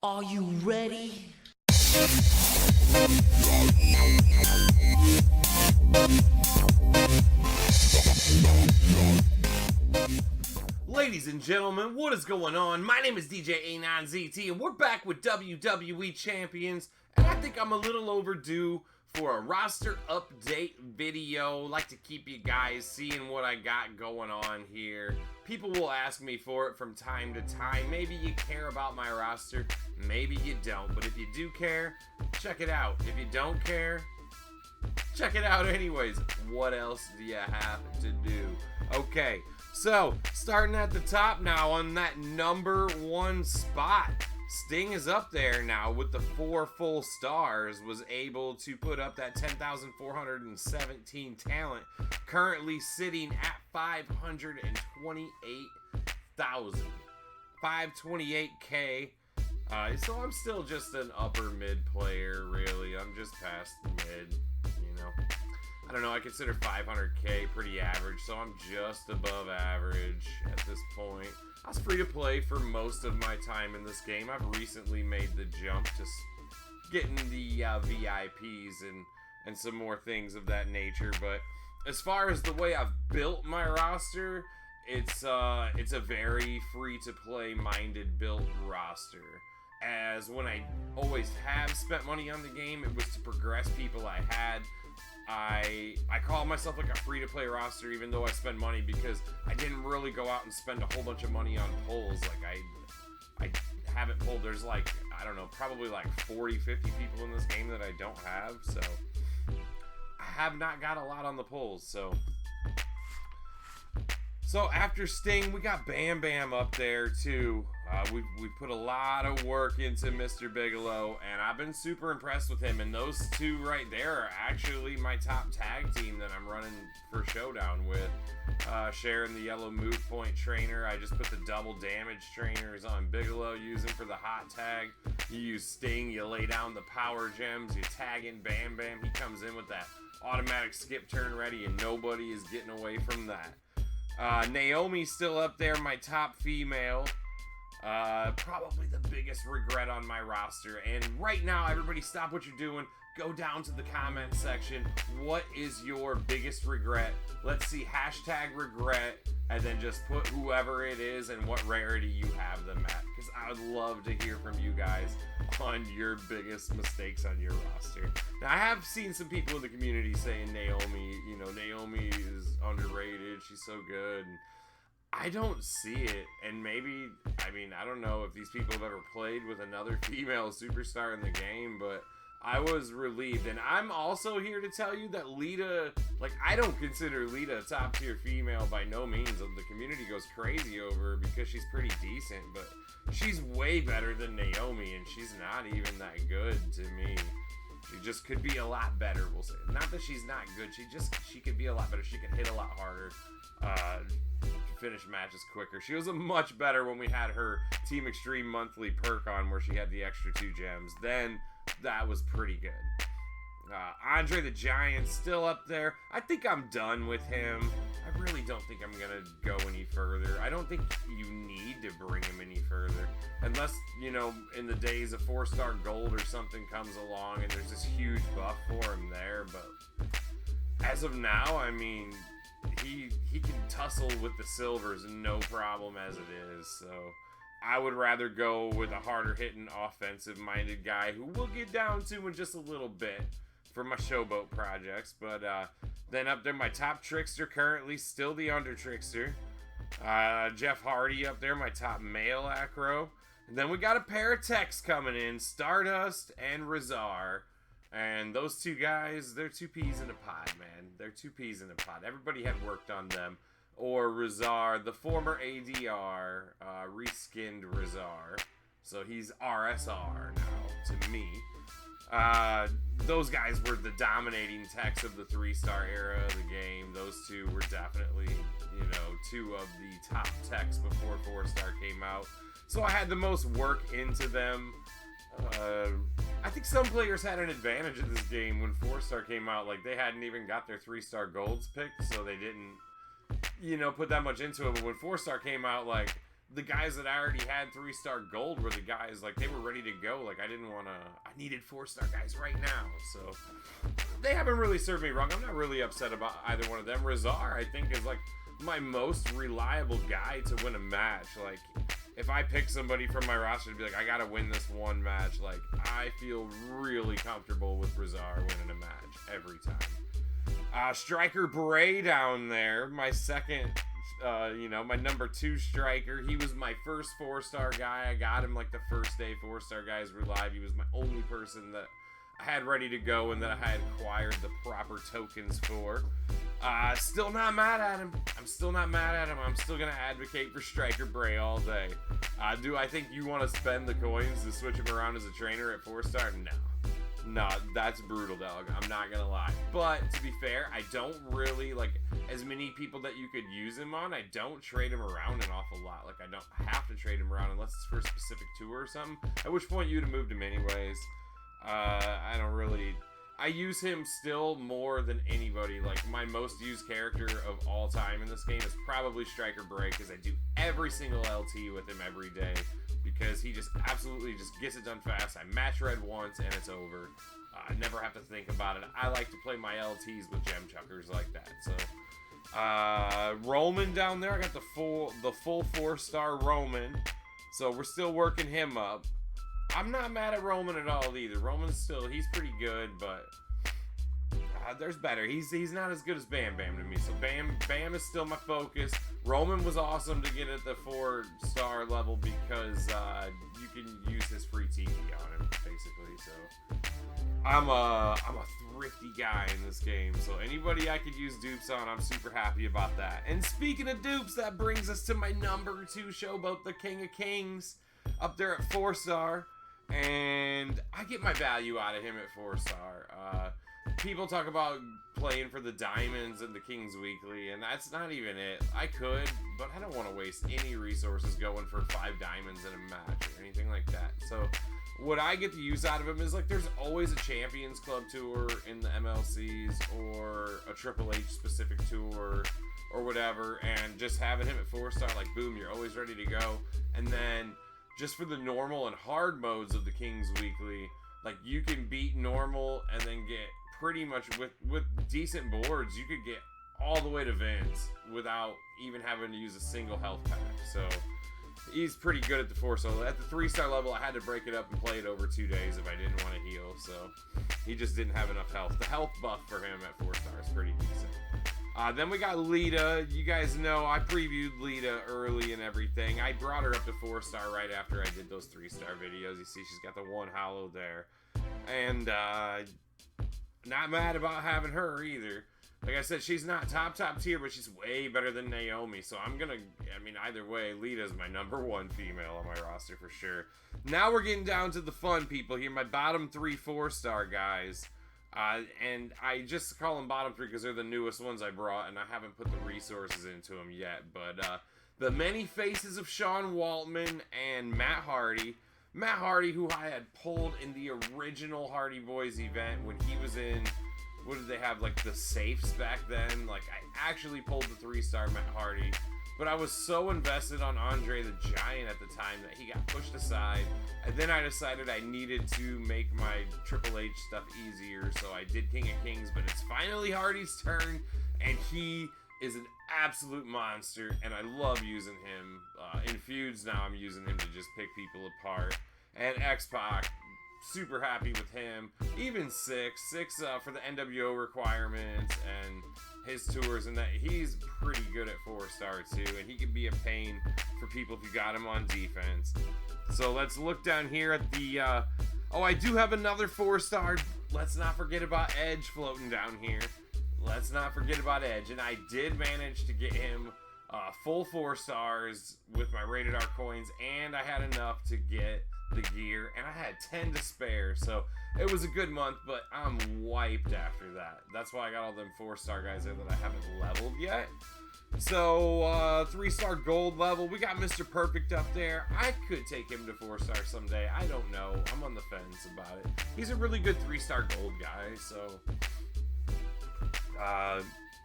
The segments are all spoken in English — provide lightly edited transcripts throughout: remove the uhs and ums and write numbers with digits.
Are you ready? Ladies and gentlemen, what is going on? My name is djanonzt, and we're back with WWE Champions, and I think I'm a little overdue for a roster update video. Like to keep you guys seeing what I got going on here. People will ask me for it from time to time. Maybe you care about my roster, maybe you don't, but if you do care, check it out. If you don't care, check it out anyways. What else do you have to do? Okay, so starting at the top now on that number one spot, Sting is up there now with the 4 full stars, was able to put up that 10,417 talent, currently sitting at 528,000. 528K. So I'm still just an upper mid player, really. I'm just past mid, you know. I don't know, I consider 500K pretty average, so I'm just above average at this point. I was free to play for most of my time in this game. I've recently made the jump to getting the VIPs and some more things of that nature, but as far as the way I've built my roster, it's a very free-to-play minded built roster. As when I always have spent money on the game, it was to progress people I had. I call myself like a free-to-play roster, even though I spend money, because I didn't really go out and spend a whole bunch of money on pulls. Like I haven't pulled. There's like, I don't know, probably like 40, 50 people in this game that I don't have. So I have not got a lot on the pulls. So after Sting, we got Bam Bam up there too. We put a lot of work into Mr. Bigelow, and I've been super impressed with him. And those two right there are actually my top tag team that I'm running for Showdown with. Sharing the yellow move point trainer. I just put the double damage trainers on Bigelow, use him for the hot tag. You use Sting, you lay down the power gems, you tag in Bam Bam. He comes in with that automatic skip turn ready, and nobody is getting away from that. Naomi's still up there, my top female. Probably the biggest regret on my roster. And right now, everybody stop what you're doing. Go down to the comment section. What is your biggest regret? Let's see, hashtag regret, and then just put whoever it is and what rarity you have them at. Because I would love to hear from you guys on your biggest mistakes on your roster. Now, I have seen some people in the community saying Naomi is underrated. She's so good. And I don't see it, and maybe, I don't know if these people have ever played with another female superstar in the game, but I was relieved. And I'm also here to tell you that Lita, I don't consider Lita a top tier female by no means. The community goes crazy over her because she's pretty decent, but she's way better than Naomi, and she's not even that good to me. She just could be a lot better, we'll say. Not that she's not good, she could be a lot better. She could hit a lot harder, finish matches quicker. She was a much better when we had her Team Extreme monthly perk on, where she had the extra 2 gems. Then that was pretty good. Andre the Giant still up there. I think I'm done with him. I really don't think I'm gonna go any further. I don't think you need to bring him any further, unless, in the days of 4-star gold or something comes along and there's this huge buff for him there. But as of now, he can tussle with the silvers no problem as it is. So I would rather go with a harder hitting offensive minded guy, who we'll get down to in just a little bit for my showboat projects. But then up there, my top trickster, currently still the under trickster. Jeff Hardy up there, my top male acro. And then we got a pair of techs coming in, Stardust and Razar. And those two guys, they're 2 peas in a pod, man. They're 2 peas in a pod. Everybody had worked on them. Or Razar, the former ADR, reskinned Razar. So he's RSR now, to me. Those guys were the dominating techs of the 3-star era of the game. Those two were definitely, 2 of the top techs before 4-star came out. So I had the most work into them. I think some players had an advantage in this game when 4-star came out. They hadn't even got their 3-star golds picked, so they didn't, put that much into it. But when 4-star came out, the guys that I already had 3-star gold were the guys, like, they were ready to go. Like, I needed 4-star guys right now. So, they haven't really served me wrong. I'm not really upset about either one of them. Razar, I think, is, like, my most reliable guy to win a match. Like, if I pick somebody from my roster to be like, I gotta win this one match, like, I feel really comfortable with Razar winning a match every time. Striker Bray down there, my second, my number 2 striker. He was my first 4-star guy. I got him like the first day 4-star guys were live. He was my only person that I had ready to go and that I had acquired the proper tokens for. Still not mad at him. I'm still not mad at him. I'm still going to advocate for Striker Bray all day. Do I think you want to spend the coins to switch him around as a trainer at 4-star? No, that's brutal, dog. I'm not gonna lie. But to be fair, I don't really, like, as many people that you could use him on, I don't trade him around an awful lot. Like, I don't have to trade him around unless it's for a specific tour or something. At which point you'd have moved him anyways. I use him still more than anybody. Like, my most used character of all time in this game is probably Striker Bray, because I do every single LT with him every day. Because he just absolutely just gets it done fast. I match red once and it's over. I never have to think about it. I like to play my LTs with gem chuckers like that. So, Roman down there. I got the full 4-star Roman. So we're still working him up. I'm not mad at Roman at all either. He's pretty good, but there's better. He's not as good as Bam Bam to me. So Bam is still my focus. Roman was awesome to get at the 4-star level because you can use his free TV on him, basically. So I'm a thrifty guy in this game. So anybody I could use dupes on, I'm super happy about that. And speaking of dupes, that brings us to my number 2 showboat, the King of Kings, up there at 4-star. And I get my value out of him at 4-star. People talk about playing for the diamonds and the Kings Weekly, and that's not even it. I could, but I don't want to waste any resources going for 5 diamonds in a match or anything like that. So what I get the use out of him is, like, there's always a Champions Club tour in the MLCs or a Triple H specific tour or whatever, and just having him at 4-star, like, boom, you're always ready to go. And then just for the normal and hard modes of the Kings Weekly, like, you can beat normal and then get pretty much with decent boards, you could get all the way to Vince without even having to use a single health pack. So he's pretty good at the 4-star. At the 3-star level, I had to break it up and play it over 2 days if I didn't want to heal. So he just didn't have enough health. The health buff for him at 4-star is pretty decent. Then we got Lita. You guys know I previewed Lita early and everything. I brought her up to 4-star right after I did those 3-star videos. You see she's got the 1 hollow there. And not mad about having her either. Like I said, she's not top tier, but she's way better than Naomi. So either way, Lita's my number 1 female on my roster for sure. Now we're getting down to the fun people here. My bottom 3 4-star guys. And I just call them bottom 3 because they're the newest ones I brought, and I haven't put the resources into them yet. But the many faces of Sean Waltman and Matt Hardy. Matt Hardy, who I had pulled in the original Hardy Boys event when he was in, what did they have, like the safes back then? Like, I actually pulled the 3-star Matt Hardy, but I was so invested on Andre the Giant at the time that he got pushed aside, and then I decided I needed to make my Triple H stuff easier, so I did King of Kings, but it's finally Hardy's turn, and he is an absolute monster, and I love using him. In feuds now, I'm using him to just pick people apart. And X-Pac, super happy with him. Even Six for the NWO requirements and his tours, and that he's pretty good at 4-star too, and he can be a pain for people if you got him on defense. So let's look down here at the, I do have another 4-star. Let's not forget about Edge floating down here. Let's not forget about Edge, and I did manage to get him full 4-stars with my Rated R coins, and I had enough to get the gear, and I had 10 to spare, so it was a good month, but I'm wiped after that. That's why I got all them 4-star guys there that I haven't leveled yet. So, 3-star gold level, we got Mr. Perfect up there. I could take him to 4-star someday. I don't know. I'm on the fence about it. He's a really good 3-star gold guy, so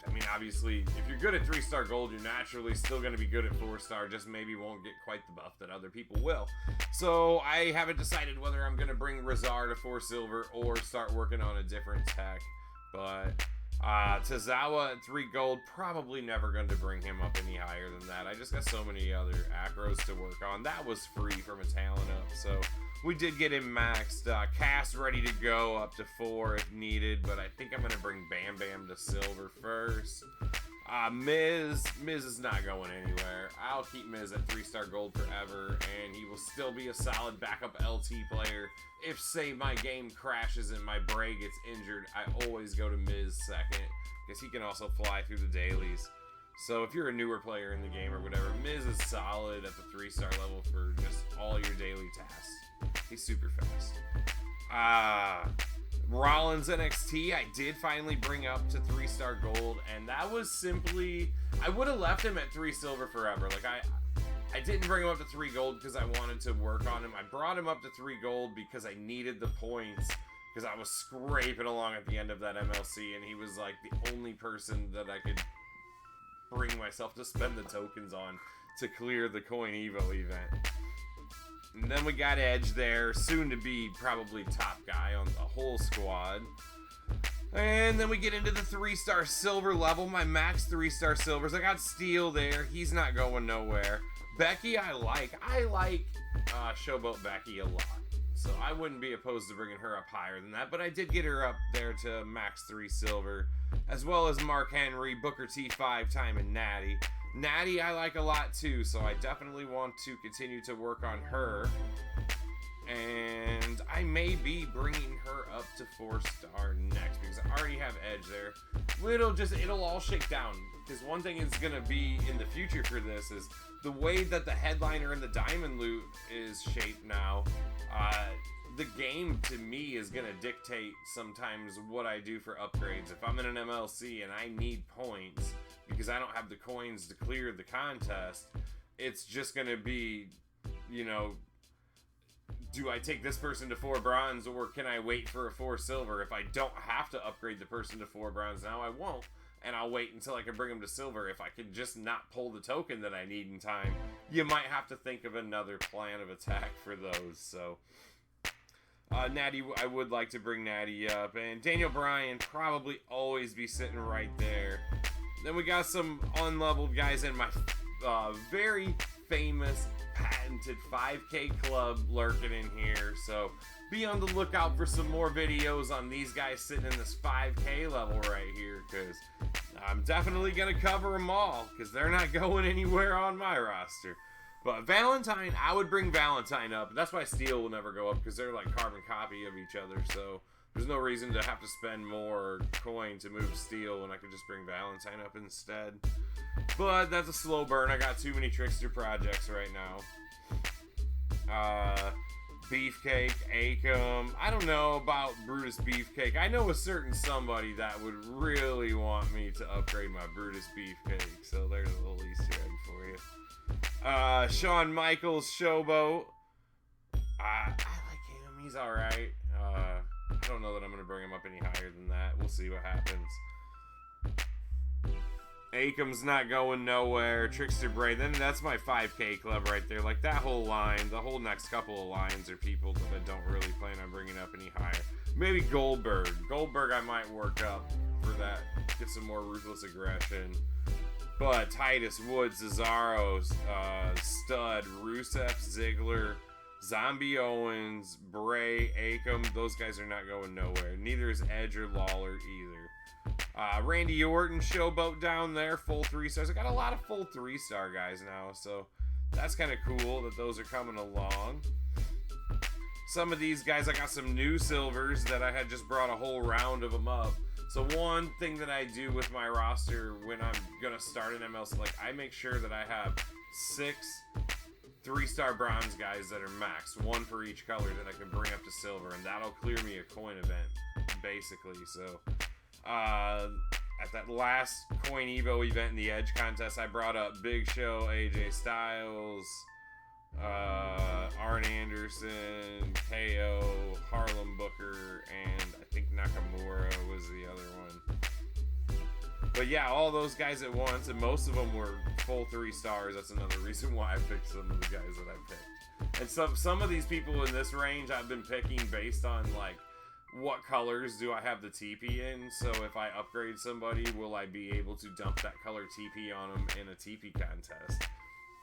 I mean, obviously, if you're good at 3-star gold, you're naturally still going to be good at 4-star, just maybe won't get quite the buff that other people will. So I haven't decided whether I'm going to bring Razar to 4 silver or start working on a different tech. But Tozawa at 3 gold, probably never going to bring him up any higher than that. I just got so many other acros to work on. That was free from a talent up, so we did get him maxed. Cass ready to go up to 4 if needed, but I think I'm going to bring Bam Bam to silver first. Miz is not going anywhere. I'll keep Miz at 3-star gold forever, and he will still be a solid backup LT player. If, say, my game crashes and my Bray gets injured, I always go to Miz second, because he can also fly through the dailies. So if you're a newer player in the game or whatever, Miz is solid at the 3-star level for just all your daily tasks. He's super fast. Rollins NXT, I did finally bring up to 3-star gold, and that was simply, I would have left him at 3 silver forever. Like, I didn't bring him up to 3 gold because I wanted to work on him. I brought him up to 3 gold because I needed the points, because I was scraping along at the end of that MLC, and he was like the only person that I could bring myself to spend the tokens on to clear the Coin Evo event. And then we got Edge there, soon to be probably top guy on the whole squad. And then we get into the 3-star silver level, my max 3-star silvers. I got Steel there, he's not going nowhere. Becky I like Showboat Becky a lot, so I wouldn't be opposed to bringing her up higher than that, but I did get her up there to max 3 silver, as well as Mark Henry, Booker T 5-time, and Natty. Natty I like a lot too, so I definitely want to continue to work on her. And I may be bringing her up to 4-star next, because I already have Edge there. It'll all shake down, because one thing is going to be in the future for this is the way that the headliner and the diamond loot is shaped now. The game, to me, is going to dictate sometimes what I do for upgrades. If I'm in an MLC and I need points because I don't have the coins to clear the contest, it's just going to be, you know, do I take this person to 4 bronze, or can I wait for a 4 silver? If I don't have to upgrade the person to 4 bronze now, I won't. And I'll wait until I can bring them to silver. If I can just not pull the token that I need in time, you might have to think of another plan of attack for those. So, Natty, I would like to bring Natty up. And Daniel Bryan probably always be sitting right there. Then we got some unleveled guys in my very famous patented 5K club lurking in here, so be on the lookout for some more videos on these guys sitting in this 5K level right here, because I'm definitely going to cover them all, because they're not going anywhere on my roster. But Valentine, I would bring Valentine up. That's why Steel will never go up, because they're like carbon copy of each other, so there's no reason to have to spend more coin to move Steel when I could just bring Valentine up instead. But that's a slow burn. I got too many Trickster projects right now. Beefcake, Akam. I don't know about Brutus Beefcake. I know a certain somebody that would really want me to upgrade my Brutus Beefcake. So there's a little Easter egg for you. Shawn Michaels, Showboat. I like him. He's alright. I don't know that I'm going to bring him up any higher than that. We'll see what happens. Akam's not going nowhere. Trickster Bray. Then that's my 5K club right there. Like, that whole line, the whole next couple of lines are people that I don't really plan on bringing up any higher. Maybe Goldberg. Goldberg I might work up for that. Get some more ruthless aggression. But Titus Wood, Cesaro, Stud, Rusev, Ziggler, Zombie Owens, Bray, Akam, those guys are not going nowhere. Neither is Edge or Lawler either. Randy Orton, Showboat down there, full 3 stars. I got a lot of full 3-star guys now, so that's kind of cool that those are coming along. Some of these guys, I got some new silvers that I had just brought a whole round of them up. So one thing that I do with my roster when I'm going to start an MLC, like, I make sure that I have 6 3-star bronze guys that are maxed, 1 for each color that I can bring up to silver, and that'll clear me a coin event, basically. So, at that last Coin Evo event in the Edge contest, I brought up Big Show, AJ Styles, Arn Anderson, KO, Harlem Booker, and I think Nakamura was the other one. But yeah, all those guys at once, and most of them were full 3 stars. That's another reason why I picked some of the guys that I picked. And some of these people in this range I've been picking based on like what colors do I have the TP in. So if I upgrade somebody, will I be able to dump that color TP on them in a TP contest?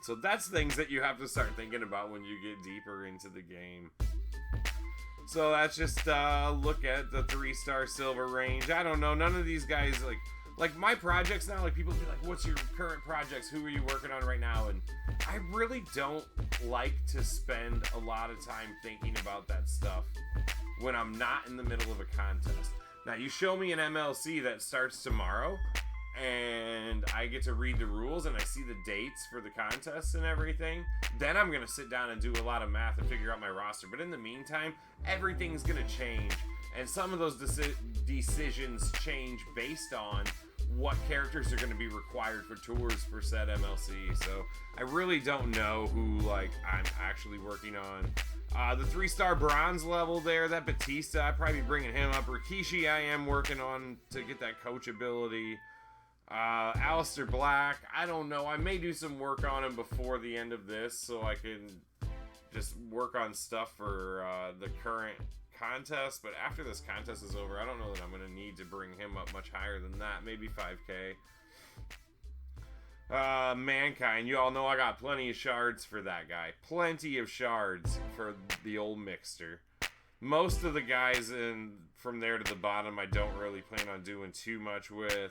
So that's things that you have to start thinking about when you get deeper into the game. So that's just look at the 3-star silver range. I don't know, none of these guys like my projects now, like people be like, what's your current projects? Who are you working on right now? And I really don't like to spend a lot of time thinking about that stuff when I'm not in the middle of a contest. Now you show me an MLC that starts tomorrow and I get to read the rules and I see the dates for the contests and everything, then I'm going to sit down and do a lot of math and figure out my roster. But in the meantime, everything's going to change. And some of those decisions change based on what characters are going to be required for tours for said MLC. So I really don't know who like I'm actually working on. The 3-star bronze level there, that Batista, I'd probably be bringing him up. Rikishi I am working on to get that coach ability. Aleister Black, I don't know. I may do some work on him before the end of this so I can just work on stuff for the current contest. But after this contest is over, I don't know that I'm going to need to bring him up much higher than that. Maybe 5K. Mankind, you all know I got plenty of shards for that guy. Plenty of shards for the old Mixter. Most of the guys from there to the bottom I don't really plan on doing too much with.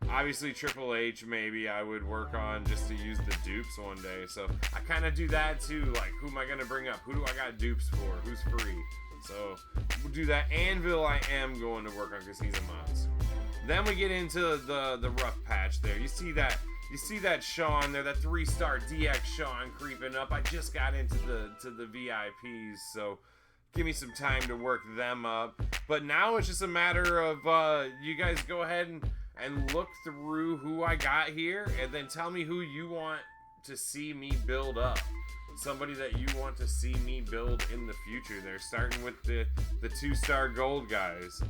Obviously Triple H maybe I would work on just to use the dupes one day. So I kind of do that too. Like, who am I going to bring up? Who do I got dupes for? Who's free? So we'll do that. Anvil I am going to work on because he's a monster. Then we get into the rough patch there. You see that Sean there, that 3-star DX Sean creeping up. I just got into the VIPs, so give me some time to work them up. But now it's just a matter of you guys go ahead and look through who I got here, and then tell me who you want to see me build up. Somebody that you want to see me build in the future. They're starting with the 2-star gold guys.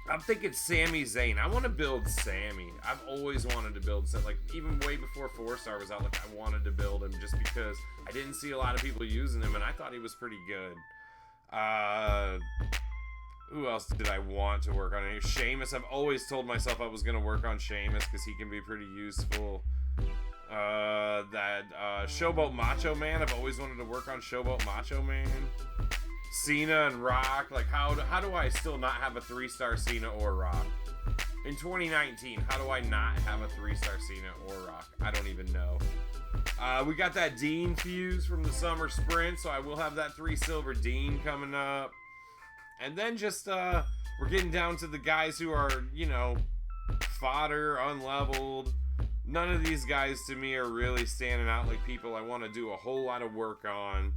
I'm thinking Sami Zayn. I want to build Sammy. I've always wanted to build Sammy. Like, even way before 4-star was out, like, I wanted to build him just because I didn't see a lot of people using him, and I thought he was pretty good. Who else did I want to work on? Sheamus. I've always told myself I was going to work on Sheamus because he can be pretty useful. Showboat Macho Man. I've always wanted to work on Showboat Macho Man. Cena and Rock. Like, how do I still not have a 3-star Cena or Rock? In 2019, how do I not have a 3-star Cena or Rock? I don't even know. We got that Dean fuse from the Summer Sprint, so I will have that 3 silver Dean coming up. And then just, we're getting down to the guys who are, you know, fodder, unleveled. None of these guys to me are really standing out like people I want to do a whole lot of work on.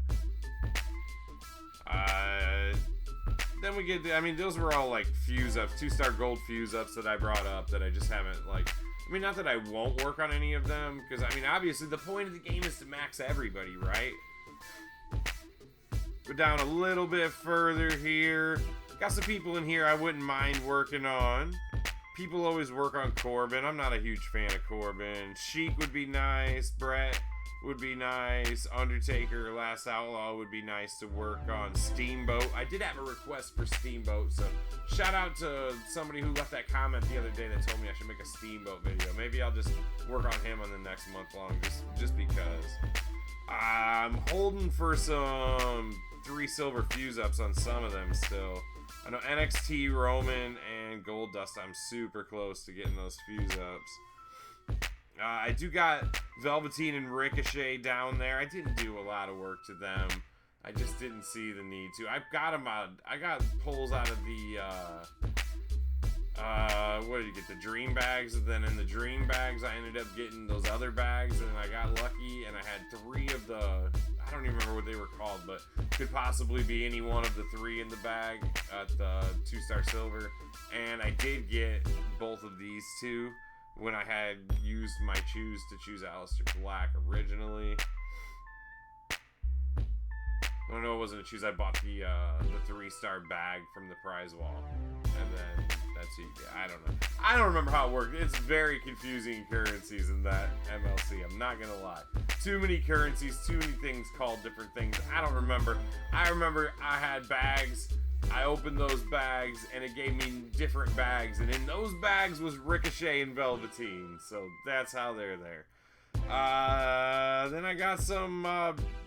Then we get, I mean, those were all like fuse ups, 2-star gold fuse ups that I brought up that I just haven't, like, I mean, not that I won't work on any of them, because, I mean, obviously the point of the game is to max everybody, right? Go down a little bit further here. Got some people in here I wouldn't mind working on. People always work on Corbin. I'm not a huge fan of Corbin. Sheik would be nice. Brett would be nice. Undertaker, Last Outlaw would be nice to work on. Steamboat. I did have a request for Steamboat, so shout out to somebody who left that comment the other day that told me I should make a Steamboat video. Maybe I'll just work on him on the next month long, just because. I'm holding for some 3 silver fuse ups on some of them still. I know NXT, Roman, and Goldust, I'm super close to getting those fuse ups. I do got Velveteen and Ricochet down there. I didn't do a lot of work to them. I just didn't see the need to. I've got them out. I got pulls out of the, what did you get? The dream bags. And then in the dream bags, I ended up getting those other bags. And I got lucky and I had 3 of the, I don't even remember what they were called, but could possibly be any one of the 3 in the bag at the 2-star silver. And I did get both of these 2 when I had used my choose to choose Aleister Black originally. Oh no, it wasn't a choose. I bought the 3-star bag from the prize wall, and then That's who you get. I don't know. I don't remember how it worked. It's very confusing currencies in that MLC. I'm not gonna lie. Too many currencies, too many things called different things. I don't remember. I remember I had bags. I opened those bags and it gave me different bags, and in those bags was Ricochet and Velveteen. So that's how they're there. Then I got some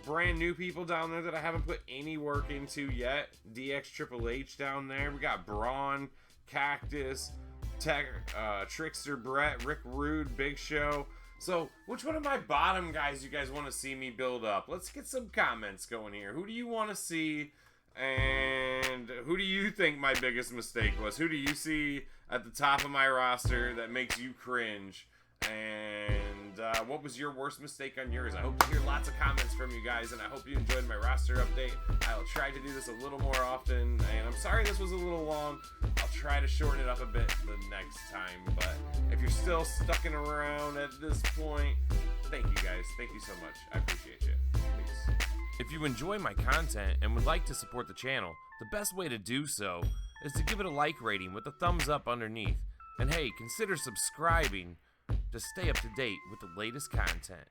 brand new people down there that I haven't put any work into yet. DX Triple H down there. We got Braun, Cactus, Trickster Brett, Rick Rude, Big Show. So which one of my bottom guys you guys want to see me build up? Let's get some comments going here. Who do you want to see? And who do you think my biggest mistake was? Who do you see at the top of my roster that makes you cringe? And what was your worst mistake on yours? I hope to hear lots of comments from you guys, and I hope you enjoyed my roster update. I'll try to do this a little more often, and I'm sorry this was a little long. I'll try to shorten it up a bit the next time, but if you're still stucking around at this point, thank you guys. Thank you so much. I appreciate you. Peace. If you enjoy my content and would like to support the channel, the best way to do so is to give it a like rating with a thumbs up underneath. And hey, consider subscribing to stay up to date with the latest content.